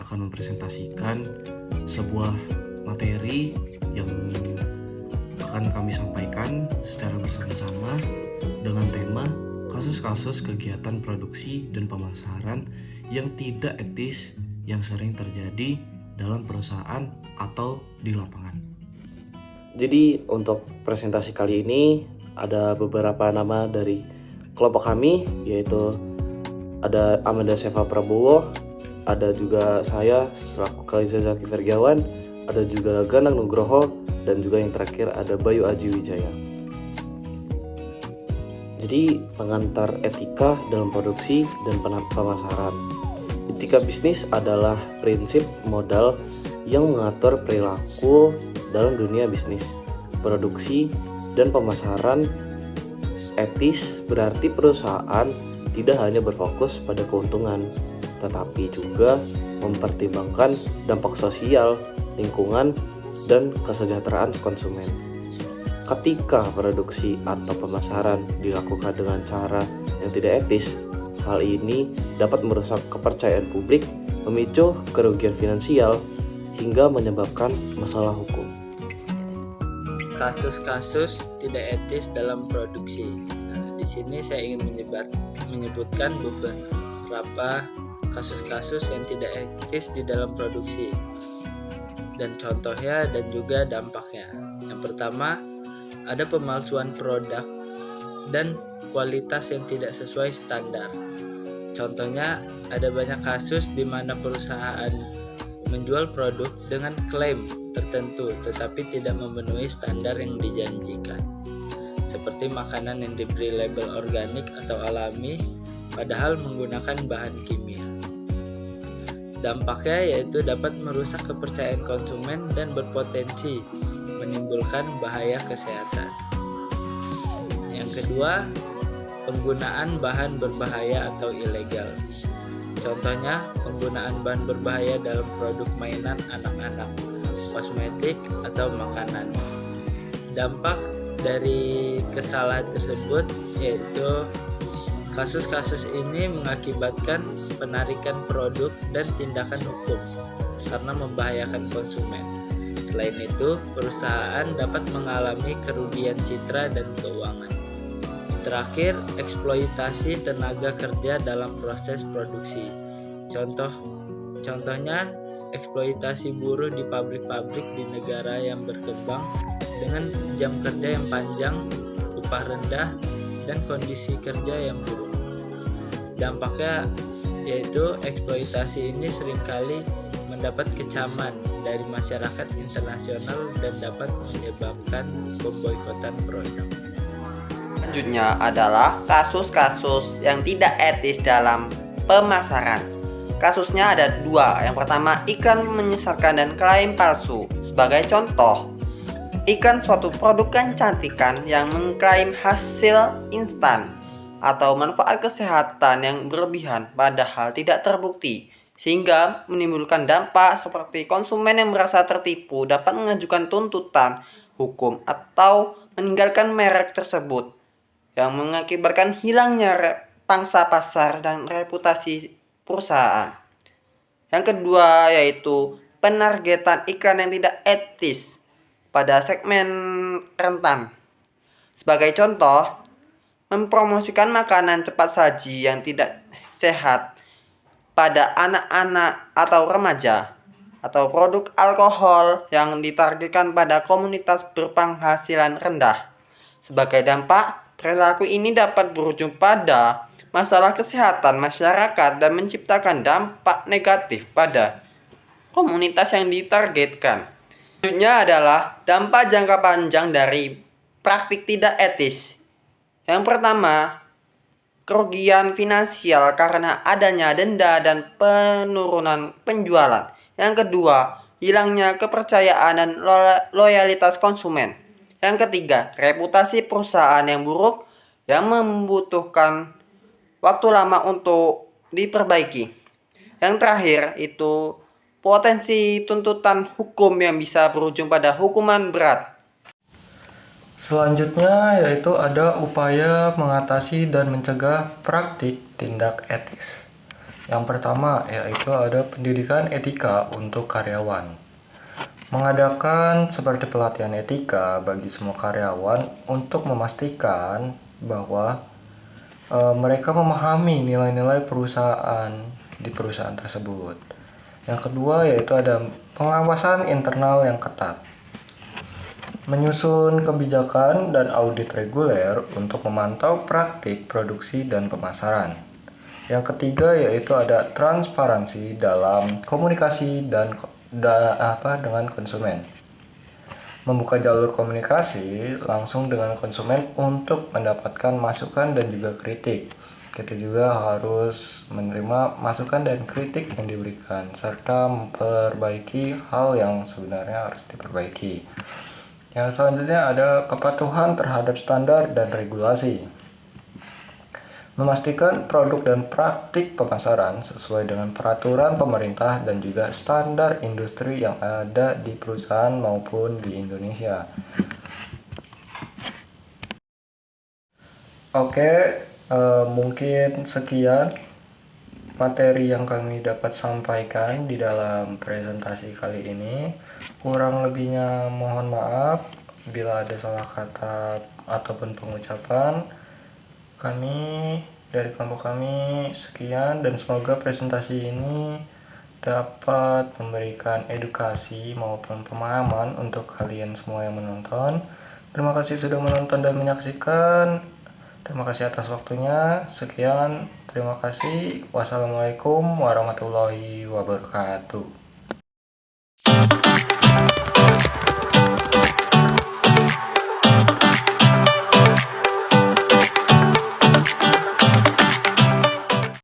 akan mempresentasikan sebuah materi yang akan kami sampaikan secara bersama-sama dengan tema kasus-kasus kegiatan produksi dan pemasaran yang tidak etis yang sering terjadi dalam perusahaan atau di lapangan. Jadi untuk presentasi kali ini ada beberapa nama dari kelompok kami, yaitu ada Amanda Seva Prabowo, ada juga saya selaku Kaliza Zaki Fergiawan, ada juga Ganang Nugroho, dan juga yang terakhir ada Bayu Aji Wijaya. Jadi pengantar etika dalam produksi dan pemasaran. Etika bisnis adalah prinsip modal yang mengatur perilaku dalam dunia bisnis, produksi, dan pemasaran. Etis berarti perusahaan tidak hanya berfokus pada keuntungan, tetapi juga mempertimbangkan dampak sosial, lingkungan, dan kesejahteraan konsumen. Ketika produksi atau pemasaran dilakukan dengan cara yang tidak etis, hal ini dapat merusak kepercayaan publik, memicu kerugian finansial, hingga menyebabkan masalah hukum. Kasus-kasus tidak etis dalam produksi. Nah, di sini saya ingin menyebutkan beberapa kasus-kasus yang tidak etis di dalam produksi dan contohnya dan juga dampaknya. Yang pertama, ada pemalsuan produk dan kualitas yang tidak sesuai standar. Contohnya, ada banyak kasus di mana perusahaan menjual produk dengan klaim tertentu tetapi tidak memenuhi standar yang dijanjikan, seperti makanan yang diberi label organik atau alami padahal menggunakan bahan kimia. Dampaknya yaitu dapat merusak kepercayaan konsumen dan berpotensi menimbulkan bahaya kesehatan. Yang kedua, penggunaan bahan berbahaya atau ilegal. Contohnya, penggunaan bahan berbahaya dalam produk mainan anak-anak, kosmetik, atau makanan. Dampak dari kesalahan tersebut yaitu kasus-kasus ini mengakibatkan penarikan produk dan tindakan hukum karena membahayakan konsumen. Selain itu, perusahaan dapat mengalami kerugian citra dan keuangan. Terakhir, eksploitasi tenaga kerja dalam proses produksi. Contohnya, eksploitasi buruh di pabrik-pabrik di negara yang berkembang dengan jam kerja yang panjang, upah rendah, dan kondisi kerja yang buruk. Dampaknya yaitu eksploitasi ini seringkali mendapat kecaman dari masyarakat internasional dan dapat menyebabkan pemboikotan produk. Selanjutnya adalah kasus-kasus yang tidak etis dalam pemasaran. Kasusnya ada dua. Yang pertama, iklan menyesatkan dan klaim palsu. Sebagai contoh, iklan suatu produk kecantikan yang mengklaim hasil instan atau manfaat kesehatan yang berlebihan padahal tidak terbukti, sehingga menimbulkan dampak seperti konsumen yang merasa tertipu dapat mengajukan tuntutan hukum atau meninggalkan merek tersebut, yang mengakibatkan hilangnya pangsa pasar dan reputasi perusahaan. Yang kedua yaitu penargetan iklan yang tidak etis pada segmen rentan. Sebagai contoh, mempromosikan makanan cepat saji yang tidak sehat pada anak-anak atau remaja, atau produk alkohol yang ditargetkan pada komunitas berpenghasilan rendah. Sebagai dampak, perilaku ini dapat berujung pada masalah kesehatan masyarakat dan menciptakan dampak negatif pada komunitas yang ditargetkan. Selanjutnya adalah dampak jangka panjang dari praktik tidak etis. Yang pertama, kerugian finansial karena adanya denda dan penurunan penjualan. Yang kedua, hilangnya kepercayaan dan loyalitas konsumen. Yang ketiga, reputasi perusahaan yang buruk yang membutuhkan waktu lama untuk diperbaiki. Yang terakhir itu potensi tuntutan hukum yang bisa berujung pada hukuman berat. Selanjutnya yaitu ada upaya mengatasi dan mencegah praktik tindak etis. Yang pertama yaitu ada pendidikan etika untuk karyawan. Mengadakan seperti pelatihan etika bagi semua karyawan untuk memastikan bahwa mereka memahami nilai-nilai perusahaan di perusahaan tersebut. Yang kedua yaitu ada pengawasan internal yang ketat. Menyusun kebijakan dan audit reguler untuk memantau praktik produksi dan pemasaran. Yang ketiga yaitu ada transparansi dalam komunikasi dengan konsumen. Membuka jalur komunikasi langsung dengan konsumen untuk mendapatkan masukan dan juga kritik. Kita juga harus menerima masukan dan kritik yang diberikan serta memperbaiki hal yang sebenarnya harus diperbaiki. Yang selanjutnya ada kepatuhan terhadap standar dan regulasi. Memastikan produk dan praktik pemasaran sesuai dengan peraturan pemerintah dan juga standar industri yang ada di perusahaan maupun di Indonesia. Oke, mungkin sekian materi yang kami dapat sampaikan di dalam presentasi kali ini. Kurang lebihnya mohon maaf bila ada salah kata ataupun pengucapan. Kami dari kelompok kami sekian, dan semoga presentasi ini dapat memberikan edukasi maupun pemahaman untuk kalian semua yang menonton. Terima kasih sudah menonton dan menyaksikan. Terima kasih atas waktunya. Sekian, terima kasih. Wassalamualaikum warahmatullahi wabarakatuh.